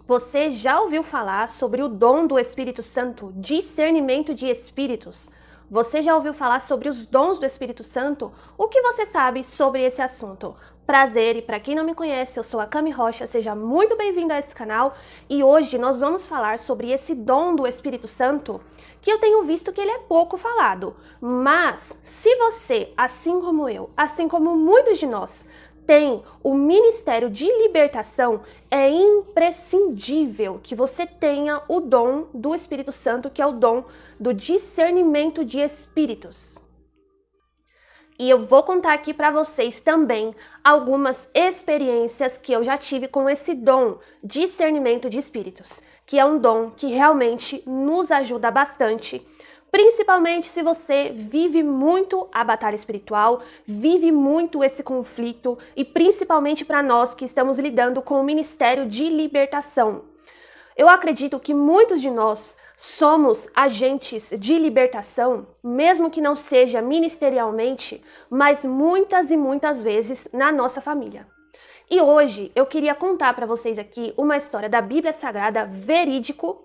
Você já ouviu falar sobre o dom do Espírito Santo, discernimento de espíritos? Você já ouviu falar sobre os dons do Espírito Santo? O que você sabe sobre esse assunto? Prazer, e para quem não me conhece, eu sou a Cami Rocha, seja muito bem-vindo a esse canal e hoje nós vamos falar sobre esse dom do Espírito Santo que eu tenho visto que ele é pouco falado. Mas se você, assim como eu, assim como muitos de nós, tem o ministério de libertação, é imprescindível que você tenha o dom do Espírito Santo, que é o dom do discernimento de espíritos. E eu vou contar aqui para vocês também algumas experiências que eu já tive com esse dom, discernimento de espíritos, que é um dom que realmente nos ajuda bastante, principalmente se você vive muito a batalha espiritual, vive muito esse conflito e principalmente para nós que estamos lidando com o ministério de libertação. Eu acredito que muitos de nós somos agentes de libertação, mesmo que não seja ministerialmente, mas muitas e muitas vezes na nossa família. E hoje eu queria contar para vocês aqui uma história da Bíblia Sagrada verídico,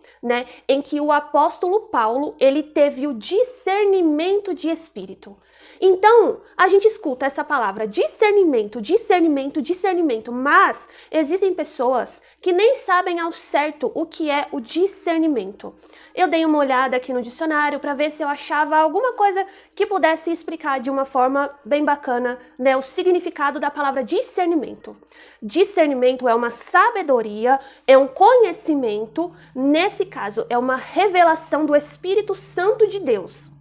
em que o apóstolo Paulo, ele teve o discernimento de espírito. Então, a gente escuta essa palavra discernimento, discernimento, discernimento, mas existem pessoas que nem sabem ao certo o que é o discernimento. Eu dei uma olhada aqui no dicionário para ver se eu achava alguma coisa que pudesse explicar de uma forma bem bacana, o significado da palavra discernimento. Discernimento é uma sabedoria, é um conhecimento, nesse caso é uma revelação do Espírito Santo de Deus.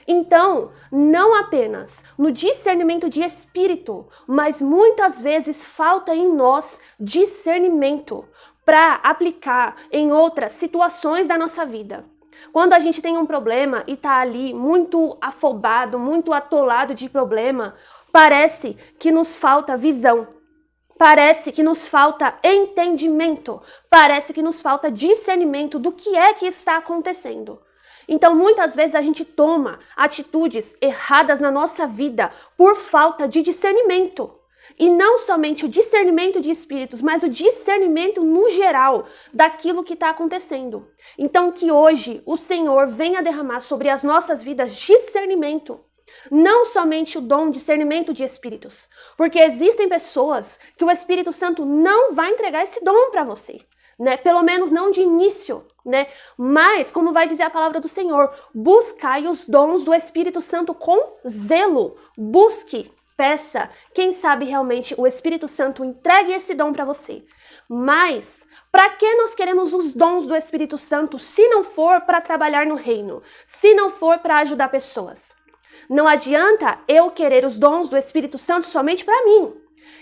Então, não apenas no discernimento de espírito, mas muitas vezes falta em nós discernimento para aplicar em outras situações da nossa vida. Quando a gente tem um problema e está ali muito afobado, muito atolado de problema, parece que nos falta visão. Parece que nos falta entendimento. Parece que nos falta discernimento do que é que está acontecendo. Então, muitas vezes a gente toma atitudes erradas na nossa vida por falta de discernimento. E não somente o discernimento de espíritos, mas o discernimento no geral daquilo que está acontecendo. Então, que hoje o Senhor venha derramar sobre as nossas vidas discernimento. Não somente o dom discernimento de espíritos. Porque existem pessoas que o Espírito Santo não vai entregar esse dom para você. Pelo menos não de início, Mas, como vai dizer a palavra do Senhor, buscai os dons do Espírito Santo com zelo. Busque, peça, quem sabe realmente o Espírito Santo entregue esse dom para você. Mas, para que nós queremos os dons do Espírito Santo se não for para trabalhar no reino, se não for para ajudar pessoas? Não adianta eu querer os dons do Espírito Santo somente para mim.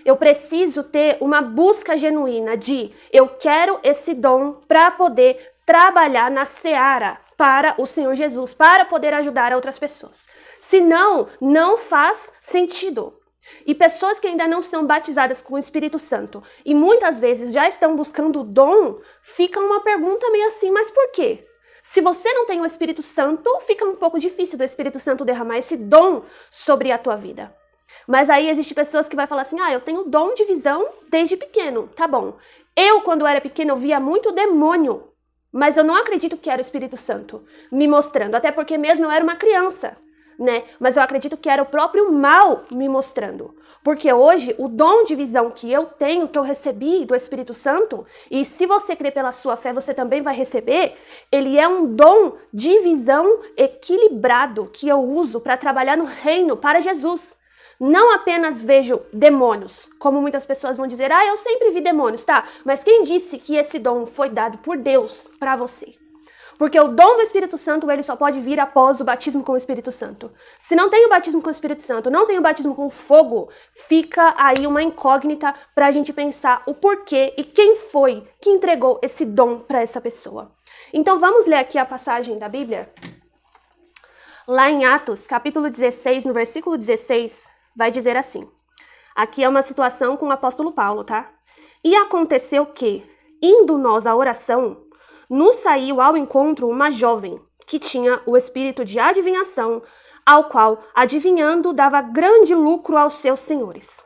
Eu preciso ter uma busca genuína de eu quero esse dom para poder trabalhar na seara para o Senhor Jesus, para poder ajudar outras pessoas. Senão, não faz sentido. E pessoas que ainda não são batizadas com o Espírito Santo e muitas vezes já estão buscando o dom, fica uma pergunta meio assim, mas por quê? Se você não tem o Espírito Santo, fica um pouco difícil do Espírito Santo derramar esse dom sobre a tua vida. Mas aí existem pessoas que vai falar assim, eu tenho dom de visão desde pequeno, tá bom. Eu, quando era pequena, eu via muito demônio, mas eu não acredito que era o Espírito Santo me mostrando, até porque mesmo eu era uma criança, Mas eu acredito que era o próprio mal me mostrando. Porque hoje, o dom de visão que eu tenho, que eu recebi do Espírito Santo, e se você crer pela sua fé, você também vai receber, ele é um dom de visão equilibrado que eu uso para trabalhar no reino para Jesus. Não apenas vejo demônios, como muitas pessoas vão dizer, eu sempre vi demônios, tá? Mas quem disse que esse dom foi dado por Deus para você? Porque o dom do Espírito Santo, ele só pode vir após o batismo com o Espírito Santo. Se não tem o batismo com o Espírito Santo, não tem o batismo com fogo, fica aí uma incógnita para a gente pensar o porquê e quem foi que entregou esse dom para essa pessoa. Então vamos ler aqui a passagem da Bíblia? Lá em Atos, capítulo 16, no versículo 16, vai dizer assim. Aqui é uma situação com o apóstolo Paulo, tá? E aconteceu que, indo nós à oração, nos saiu ao encontro uma jovem que tinha o espírito de adivinhação, ao qual, adivinhando, dava grande lucro aos seus senhores.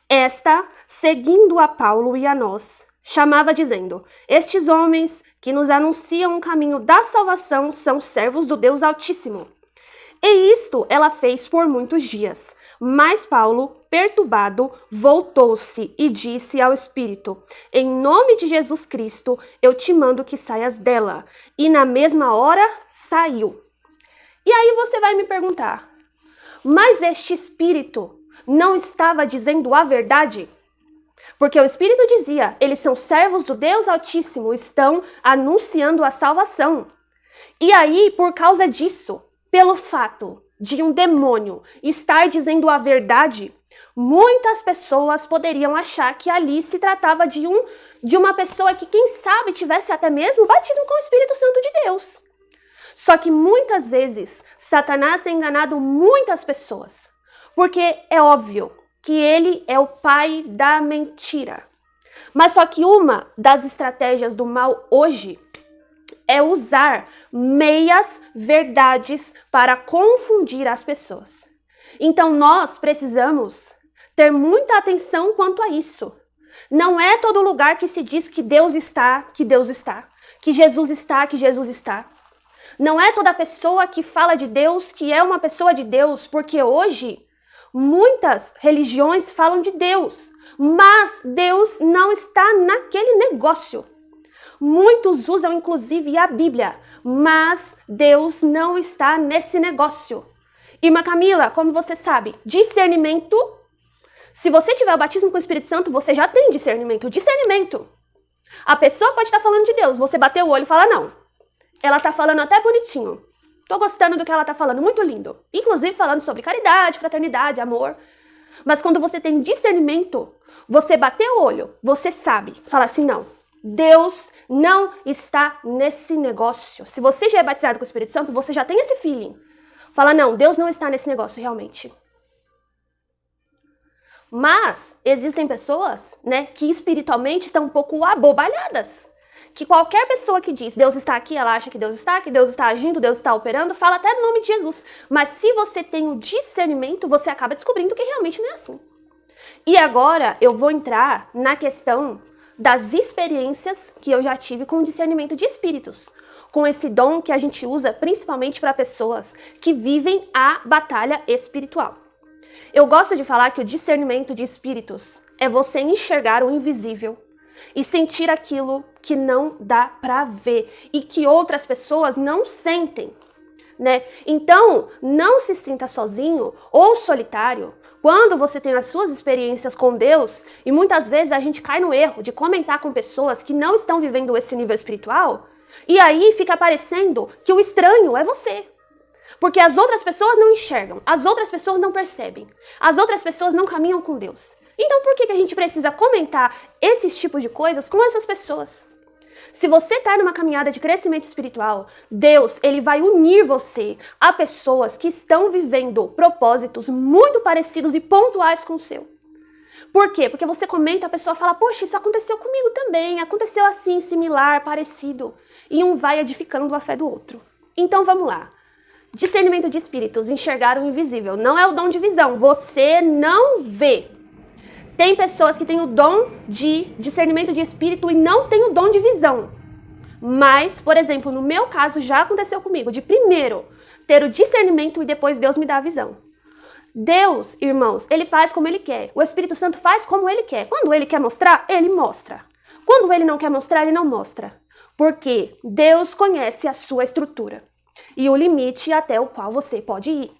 Esta, seguindo a Paulo e a nós, chamava dizendo: estes homens que nos anunciam um caminho da salvação são servos do Deus Altíssimo. E isto ela fez por muitos dias. Mas Paulo, perturbado, voltou-se e disse ao Espírito: em nome de Jesus Cristo, eu te mando que saias dela. E na mesma hora, saiu. E aí você vai me perguntar: mas este Espírito não estava dizendo a verdade? Porque o Espírito dizia: eles são servos do Deus Altíssimo, estão anunciando a salvação. E aí, por causa disso, pelo fato de um demônio estar dizendo a verdade, muitas pessoas poderiam achar que ali se tratava de uma pessoa que, quem sabe, tivesse até mesmo o batismo com o Espírito Santo de Deus. Só que muitas vezes, Satanás tem enganado muitas pessoas, porque é óbvio que ele é o pai da mentira. Mas só que uma das estratégias do mal hoje é usar meias verdades para confundir as pessoas. Então nós precisamos ter muita atenção quanto a isso. Não é todo lugar que se diz que Deus está, que Deus está, que Jesus está, que Jesus está. Não é toda pessoa que fala de Deus que é uma pessoa de Deus, porque hoje muitas religiões falam de Deus, mas Deus não está naquele negócio. Muitos usam inclusive a Bíblia, mas Deus não está nesse negócio. Irmã Camila, como você sabe, discernimento, se você tiver o batismo com o Espírito Santo, você já tem discernimento. Discernimento. A pessoa pode estar falando de Deus, você bateu o olho e fala: não, ela está falando até bonitinho. Tô gostando do que ela está falando, muito lindo. Inclusive falando sobre caridade, fraternidade, amor. Mas quando você tem discernimento, você bateu o olho, você sabe, fala assim: não, Deus não está nesse negócio. Se você já é batizado com o Espírito Santo, você já tem esse feeling. Fala: não, Deus não está nesse negócio realmente. Mas existem pessoas, né, que espiritualmente estão um pouco abobalhadas. Que qualquer pessoa que diz Deus está aqui, ela acha que Deus está agindo, Deus está operando, fala até no nome de Jesus. Mas se você tem o discernimento, você acaba descobrindo que realmente não é assim. E agora eu vou entrar na questão das experiências que eu já tive com o discernimento de espíritos. Com esse dom que a gente usa principalmente para pessoas que vivem a batalha espiritual. Eu gosto de falar que o discernimento de espíritos é você enxergar o invisível e sentir aquilo que não dá para ver e que outras pessoas não sentem, né? Então, não se sinta sozinho ou solitário quando você tem as suas experiências com Deus, e muitas vezes a gente cai no erro de comentar com pessoas que não estão vivendo esse nível espiritual, e aí fica parecendo que o estranho é você. Porque as outras pessoas não enxergam, as outras pessoas não percebem, as outras pessoas não caminham com Deus. Então por que a gente precisa comentar esses tipos de coisas com essas pessoas? Se você está numa caminhada de crescimento espiritual, Deus, ele vai unir você a pessoas que estão vivendo propósitos muito parecidos e pontuais com o seu. Por quê? Porque você comenta, a pessoa fala: poxa, isso aconteceu comigo também, aconteceu assim, similar, parecido. E um vai edificando a fé do outro. Então vamos lá. Discernimento de espíritos, enxergar o invisível. Não é o dom de visão, você não vê. Tem pessoas que têm o dom de discernimento de espírito e não têm o dom de visão. Mas, por exemplo, no meu caso já aconteceu comigo, de primeiro ter o discernimento e depois Deus me dá a visão. Deus, irmãos, ele faz como ele quer. O Espírito Santo faz como ele quer. Quando ele quer mostrar, ele mostra. Quando ele não quer mostrar, ele não mostra. Porque Deus conhece a sua estrutura e o limite até o qual você pode ir.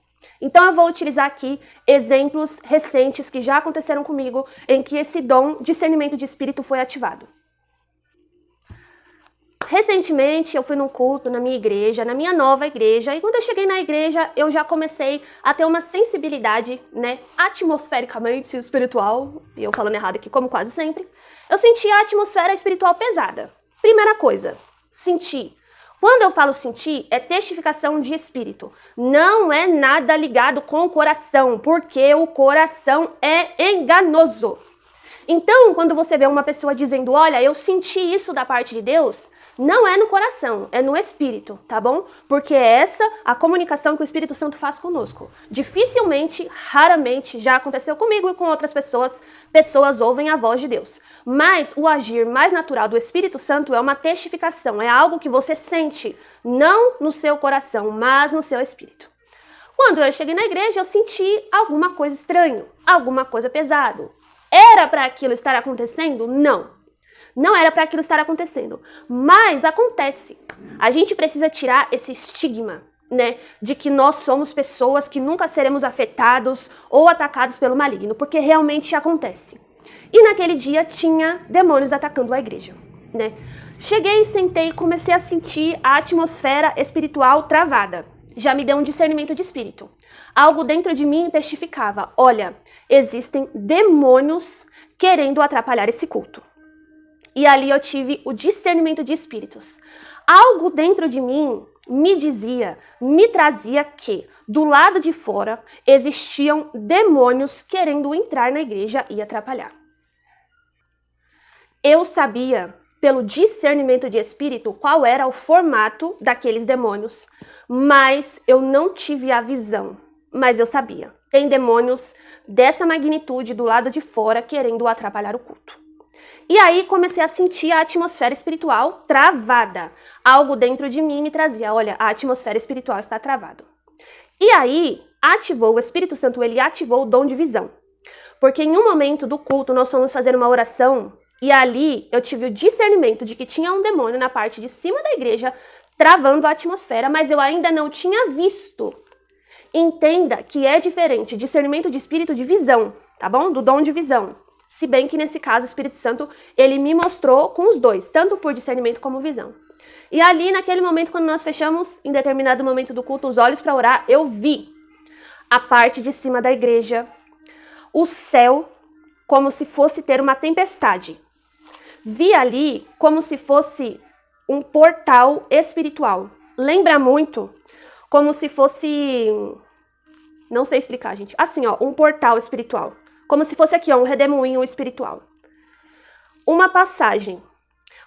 Então eu vou utilizar aqui exemplos recentes que já aconteceram comigo em que esse dom discernimento de espírito foi ativado. Recentemente eu fui num culto na minha igreja, na minha nova igreja, e quando eu cheguei na igreja eu já comecei a ter uma sensibilidade, né, atmosfericamente espiritual, e eu falando errado aqui como quase sempre, eu senti a atmosfera espiritual pesada. Primeira coisa, senti. Quando eu falo sentir, é testificação de espírito. Não é nada ligado com o coração, porque o coração é enganoso. Então, quando você vê uma pessoa dizendo: olha, eu senti isso da parte de Deus, Não é no coração, é no espírito, tá bom? Porque é essa a comunicação que o Espírito Santo faz conosco. Dificilmente, raramente, já aconteceu comigo e com outras pessoas ouvem a voz de Deus. Mas o agir mais natural do Espírito Santo é uma testificação, é algo que você sente, não no seu coração, mas no seu espírito. Quando eu cheguei na igreja, eu senti alguma coisa estranha, alguma coisa pesada. Era para aquilo estar acontecendo? Não. Não era para aquilo estar acontecendo, mas acontece. A gente precisa tirar esse estigma, né, de que nós somos pessoas que nunca seremos afetados ou atacados pelo maligno, porque realmente acontece. E naquele dia tinha demônios atacando a igreja, né? Cheguei, sentei e comecei a sentir a atmosfera espiritual travada. Já me deu um discernimento de espírito. Algo dentro de mim testificava, olha, existem demônios querendo atrapalhar esse culto. E ali eu tive o discernimento de espíritos. Algo dentro de mim me dizia, me trazia que do lado de fora existiam demônios querendo entrar na igreja e atrapalhar. Eu sabia, pelo discernimento de espírito, qual era o formato daqueles demônios, mas eu não tive a visão. Mas eu sabia, tem demônios dessa magnitude do lado de fora querendo atrapalhar o culto. E aí comecei a sentir a atmosfera espiritual travada. Algo dentro de mim me trazia, olha, a atmosfera espiritual está travada. E aí ativou, o Espírito Santo, ele ativou o dom de visão. Porque em um momento do culto nós fomos fazer uma oração e ali eu tive o discernimento de que tinha um demônio na parte de cima da igreja travando a atmosfera, mas eu ainda não tinha visto. Entenda que é diferente discernimento de espírito de visão, tá bom? Do dom de visão. Se bem que nesse caso o Espírito Santo, ele me mostrou com os dois, tanto por discernimento como visão. E ali naquele momento, quando nós fechamos, em determinado momento do culto, os olhos para orar, eu vi a parte de cima da igreja, o céu, como se fosse ter uma tempestade. Vi ali como se fosse um portal espiritual. Lembra muito como se fosse... Não sei explicar, gente. Assim, ó, um portal espiritual. Como se fosse aqui, ó, um redemoinho espiritual. Uma passagem.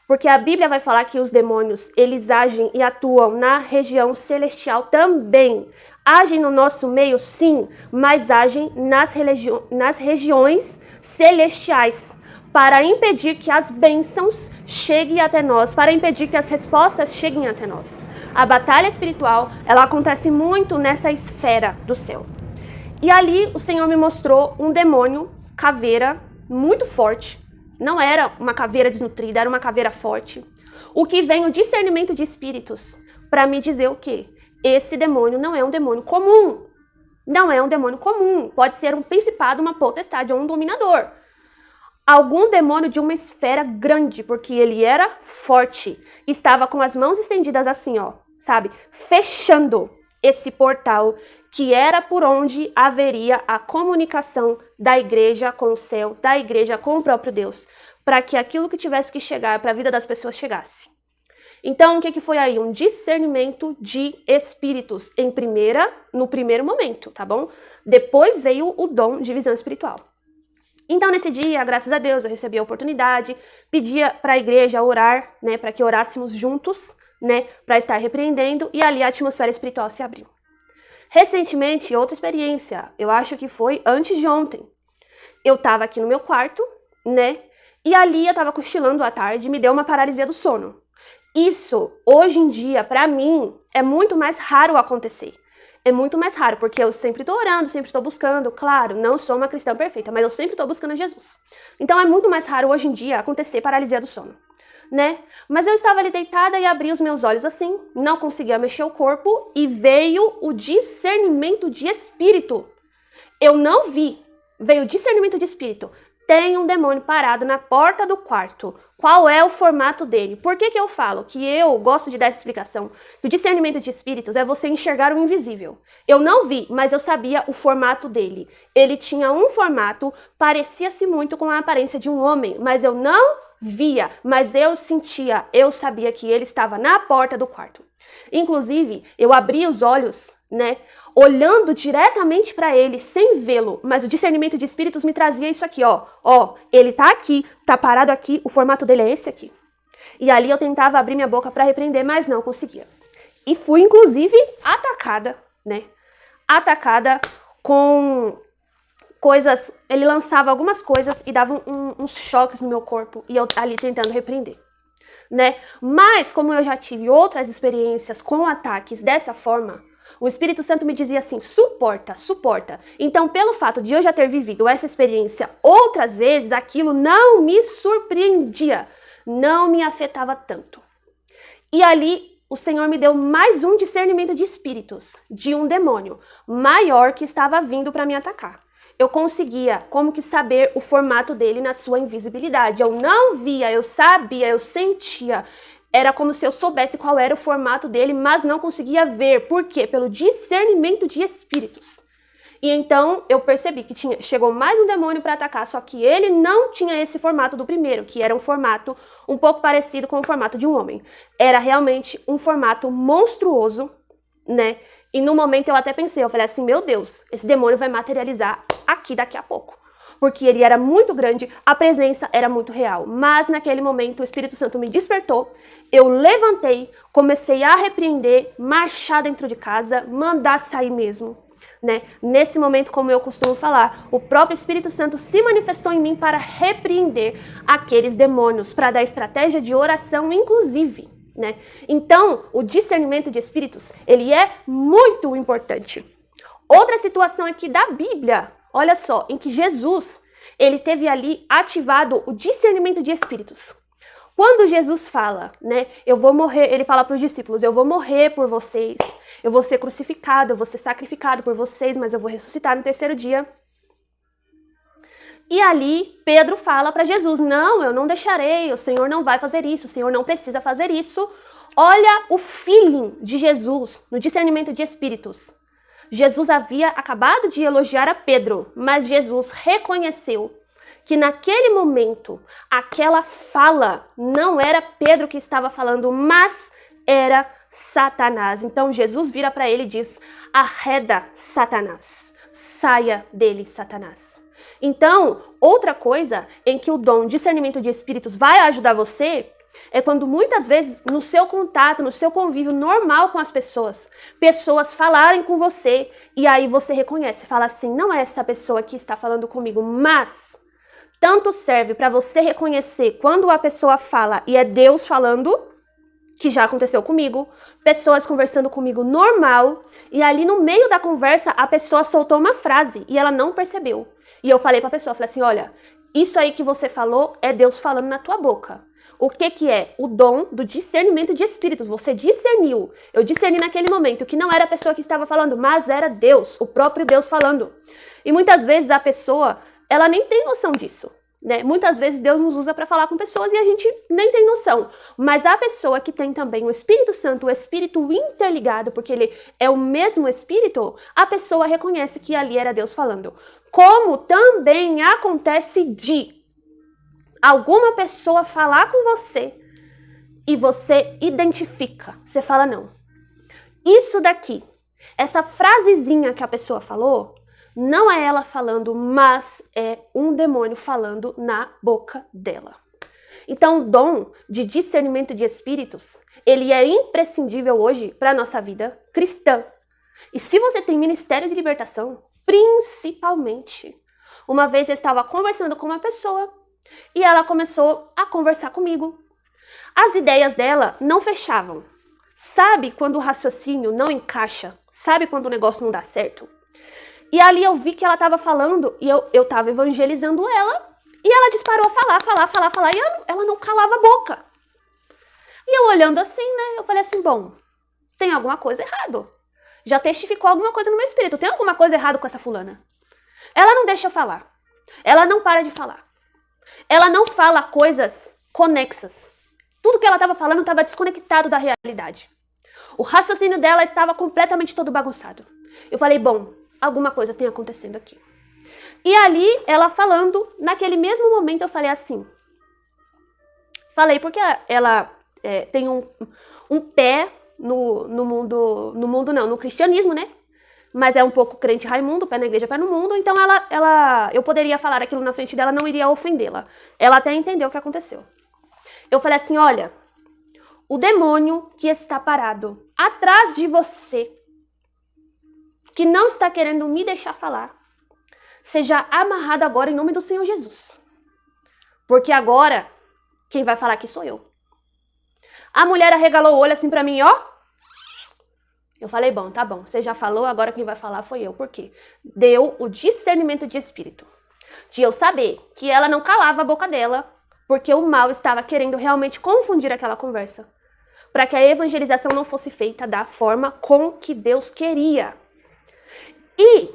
Porque a Bíblia vai falar que os demônios, eles agem e atuam na região celestial também. Agem no nosso meio, sim, mas agem nas regiões celestiais. Para impedir que as bênçãos cheguem até nós, para impedir que as respostas cheguem até nós. A batalha espiritual, ela acontece muito nessa esfera do céu. E ali o Senhor me mostrou um demônio, caveira, muito forte. Não era uma caveira desnutrida, era uma caveira forte. O que vem o discernimento de espíritos para me dizer o quê? Esse demônio não é um demônio comum. Não é um demônio comum. Pode ser um principado, uma potestade ou um dominador. Algum demônio de uma esfera grande, porque ele era forte. Estava com as mãos estendidas assim, ó, sabe? Fechando esse portal que era por onde haveria a comunicação da igreja com o céu, da igreja com o próprio Deus, para que aquilo que tivesse que chegar para a vida das pessoas chegasse. Então, o que foi aí? Um discernimento de espíritos no primeiro momento, tá bom? Depois veio o dom de visão espiritual. Então, nesse dia, graças a Deus, eu recebi a oportunidade, pedia para a igreja orar, né, para que orássemos juntos, né, para estar repreendendo, e ali a atmosfera espiritual se abriu. Recentemente, outra experiência, eu acho que foi antes de ontem. Eu tava aqui no meu quarto, né, e ali eu tava cochilando à tarde e me deu uma paralisia do sono. Isso, hoje em dia, pra mim, é muito mais raro acontecer. É muito mais raro, porque eu sempre tô orando, sempre tô buscando, claro, não sou uma cristã perfeita, mas eu sempre tô buscando Jesus. Então é muito mais raro hoje em dia acontecer paralisia do sono, né? Mas eu estava ali deitada e abri os meus olhos assim, não conseguia mexer o corpo e veio o discernimento de espírito. Eu não vi, veio o discernimento de espírito. Tem um demônio parado na porta do quarto. Qual é o formato dele? Por que eu falo que eu gosto de dar essa explicação? Que o discernimento de espíritos é você enxergar o invisível. Eu não vi, mas eu sabia o formato dele. Ele tinha um formato, parecia-se muito com a aparência de um homem, mas eu não via, mas eu sentia, eu sabia que ele estava na porta do quarto. Inclusive, eu abri os olhos, né, olhando diretamente para ele, sem vê-lo, mas o discernimento de espíritos me trazia isso aqui, ó, ele tá aqui, tá parado aqui, o formato dele é esse aqui. E ali eu tentava abrir minha boca para repreender, mas não conseguia. E fui, inclusive, atacada, né? Atacada com coisas. Ele lançava algumas coisas e dava uns choques no meu corpo. E eu ali tentando repreender, né? Mas, como eu já tive outras experiências com ataques dessa forma, o Espírito Santo me dizia assim, suporta, suporta. Então, pelo fato de eu já ter vivido essa experiência outras vezes, aquilo não me surpreendia, não me afetava tanto. E ali, o Senhor me deu mais um discernimento de espíritos, de um demônio maior que estava vindo para me atacar. Eu conseguia como que saber o formato dele na sua invisibilidade. Eu não via, eu sabia, eu sentia. Era como se eu soubesse qual era o formato dele, mas não conseguia ver. Por quê? Pelo discernimento de espíritos. E então eu percebi que chegou mais um demônio para atacar, só que ele não tinha esse formato do primeiro, que era um formato um pouco parecido com o formato de um homem. Era realmente um formato monstruoso, né? E no momento eu até pensei, eu falei assim, meu Deus, esse demônio vai materializar aqui daqui a pouco. Porque ele era muito grande, a presença era muito real. Mas naquele momento o Espírito Santo me despertou, eu levantei, comecei a repreender, marchar dentro de casa, mandar sair mesmo, né? Nesse momento, como eu costumo falar, o próprio Espírito Santo se manifestou em mim para repreender aqueles demônios, para dar estratégia de oração, inclusive, né? Então, o discernimento de espíritos, ele é muito importante. Outra situação aqui da Bíblia, olha só, em que Jesus, ele teve ali ativado o discernimento de espíritos. Quando Jesus fala, né, eu vou morrer, ele fala para os discípulos, eu vou morrer por vocês, eu vou ser crucificado, eu vou ser sacrificado por vocês, mas eu vou ressuscitar no terceiro dia. E ali Pedro fala para Jesus, não, eu não deixarei, o Senhor não vai fazer isso, o Senhor não precisa fazer isso. Olha o feeling de Jesus no discernimento de espíritos. Jesus havia acabado de elogiar a Pedro, mas Jesus reconheceu que naquele momento, aquela fala não era Pedro que estava falando, mas era Satanás. Então Jesus vira para ele e diz, arreda Satanás, saia dele Satanás. Então, outra coisa em que o dom discernimento de espíritos vai ajudar você é quando muitas vezes no seu contato, no seu convívio normal com as pessoas falarem com você e aí você reconhece, fala assim, não é essa pessoa que está falando comigo, mas tanto serve para você reconhecer quando a pessoa fala e é Deus falando, que já aconteceu comigo, pessoas conversando comigo normal e ali no meio da conversa a pessoa soltou uma frase e ela não percebeu. E eu falei pra pessoa, falei assim, olha, isso aí que você falou é Deus falando na tua boca. O que é? O dom do discernimento de espíritos. Você discerniu. Eu discerni naquele momento que não era a pessoa que estava falando, mas era Deus, o próprio Deus falando. E muitas vezes a pessoa, ela nem tem noção disso, né? Muitas vezes Deus nos usa para falar com pessoas e a gente nem tem noção. Mas a pessoa que tem também o Espírito Santo, o Espírito interligado, porque ele é o mesmo Espírito, a pessoa reconhece que ali era Deus falando. Como também acontece de alguma pessoa falar com você e você identifica. Você fala, não. Isso daqui, essa frasezinha que a pessoa falou, não é ela falando, mas é um demônio falando na boca dela. Então, o dom de discernimento de espíritos, ele é imprescindível hoje para a nossa vida cristã. E se você tem ministério de libertação, principalmente. Uma vez eu estava conversando com uma pessoa e ela começou a conversar comigo. As ideias dela não fechavam. Sabe quando o raciocínio não encaixa? Sabe quando o negócio não dá certo? E ali eu vi que ela estava falando e eu estava evangelizando ela e ela disparou a falar e ela não calava a boca. E eu olhando assim, né, eu falei assim, bom, tem alguma coisa errada. Já testificou alguma coisa no meu espírito. Tem alguma coisa errada com essa fulana? Ela não deixa eu falar. Ela não para de falar. Ela não fala coisas conexas. Tudo que ela estava falando estava desconectado da realidade. O raciocínio dela estava completamente todo bagunçado. Eu falei, bom, alguma coisa tem acontecendo aqui. E ali, ela falando, naquele mesmo momento eu falei assim. Falei porque ela tem um pé no cristianismo, né? Mas é um pouco crente Raimundo, pé na igreja, pé no mundo. Então eu poderia falar aquilo na frente dela, não iria ofendê-la. Ela até entendeu o que aconteceu. Eu falei assim, olha, o demônio que está parado atrás de você, que não está querendo me deixar falar, seja amarrado agora em nome do Senhor Jesus. Porque agora, quem vai falar aqui sou eu. A mulher arregalou o olho assim pra mim, ó. Eu falei, bom, tá bom, você já falou, agora quem vai falar foi eu. Por quê? Deu o discernimento de espírito. De eu saber que ela não calava a boca dela, porque o mal estava querendo realmente confundir aquela conversa. Para que a evangelização não fosse feita da forma com que Deus queria. E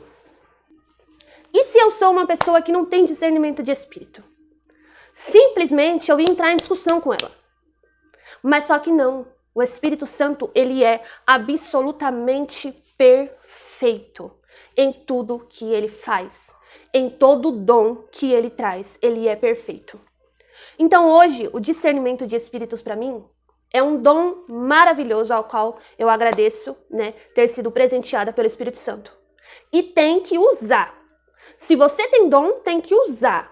se eu sou uma pessoa que não tem discernimento de espírito? Simplesmente eu ia entrar em discussão com ela. Mas só que não. O Espírito Santo, ele é absolutamente perfeito em tudo que ele faz. Em todo dom que ele traz, ele é perfeito. Então hoje, o discernimento de espíritos para mim é um dom maravilhoso ao qual eu agradeço, né, ter sido presenteada pelo Espírito Santo. E tem que usar. Se você tem dom, tem que usar.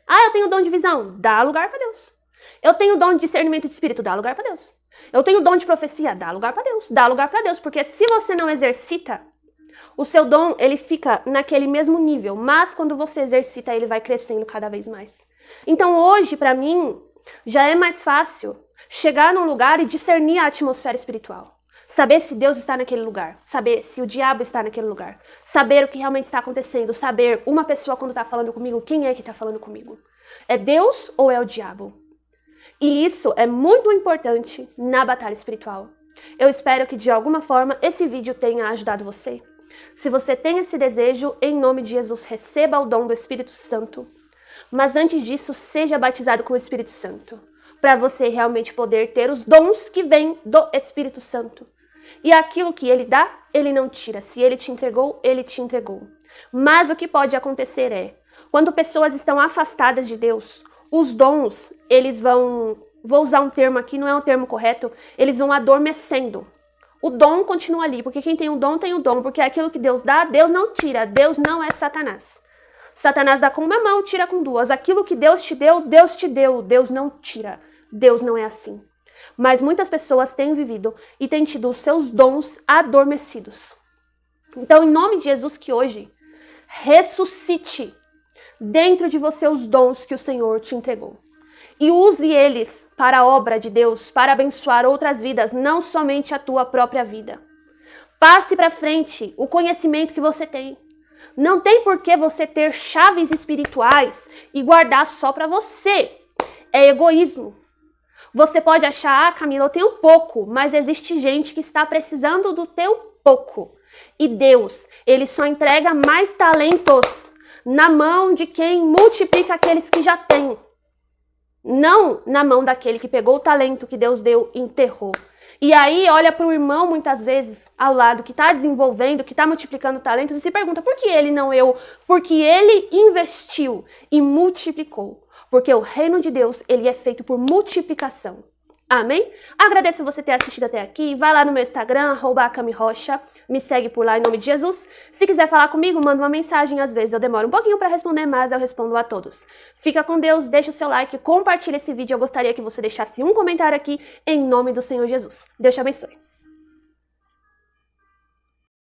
Ah, eu tenho dom de visão. Dá lugar para Deus. Eu tenho dom de discernimento de espírito. Dá lugar para Deus. Eu tenho dom de profecia. Dá lugar para Deus. Dá lugar para Deus. Porque se você não exercita, o seu dom, ele fica naquele mesmo nível. Mas quando você exercita, ele vai crescendo cada vez mais. Então hoje, para mim, já é mais fácil chegar num lugar e discernir a atmosfera espiritual. Saber se Deus está naquele lugar. Saber se o diabo está naquele lugar. Saber o que realmente está acontecendo. Saber uma pessoa quando está falando comigo, quem é que está falando comigo. É Deus ou é o diabo? E isso é muito importante na batalha espiritual. Eu espero que de alguma forma esse vídeo tenha ajudado você. Se você tem esse desejo, em nome de Jesus, receba o dom do Espírito Santo. Mas antes disso, seja batizado com o Espírito Santo. Para você realmente poder ter os dons que vêm do Espírito Santo. E aquilo que ele dá, ele não tira. Se ele te entregou, ele te entregou. Mas o que pode acontecer é, quando pessoas estão afastadas de Deus, os dons, eles vou usar um termo aqui, não é um termo correto, eles vão adormecendo. O dom continua ali, porque quem tem o dom, tem o dom. Porque aquilo que Deus dá, Deus não tira. Deus não é Satanás. Satanás dá com uma mão, tira com duas. Aquilo que Deus te deu, Deus te deu. Deus não tira. Deus não é assim. Mas muitas pessoas têm vivido e têm tido os seus dons adormecidos. Então, em nome de Jesus, que hoje ressuscite dentro de você os dons que o Senhor te entregou. E use eles para a obra de Deus, para abençoar outras vidas, não somente a tua própria vida. Passe para frente o conhecimento que você tem. Não tem por que você ter chaves espirituais e guardar só para você. É egoísmo. Você pode achar, ah, Camila, eu tenho pouco, mas existe gente que está precisando do teu pouco. E Deus, ele só entrega mais talentos na mão de quem multiplica aqueles que já têm. Não na mão daquele que pegou o talento que Deus deu e enterrou. E aí olha para o irmão muitas vezes ao lado que está desenvolvendo, que está multiplicando talentos e se pergunta por que ele não eu? Porque ele investiu e multiplicou. Porque o reino de Deus, ele é feito por multiplicação. Amém? Agradeço você ter assistido até aqui. Vai lá no meu Instagram, @camirocha. Me segue por lá em nome de Jesus. Se quiser falar comigo, manda uma mensagem. Às vezes eu demoro um pouquinho para responder, mas eu respondo a todos. Fica com Deus, deixa o seu like, compartilha esse vídeo. Eu gostaria que você deixasse um comentário aqui em nome do Senhor Jesus. Deus te abençoe.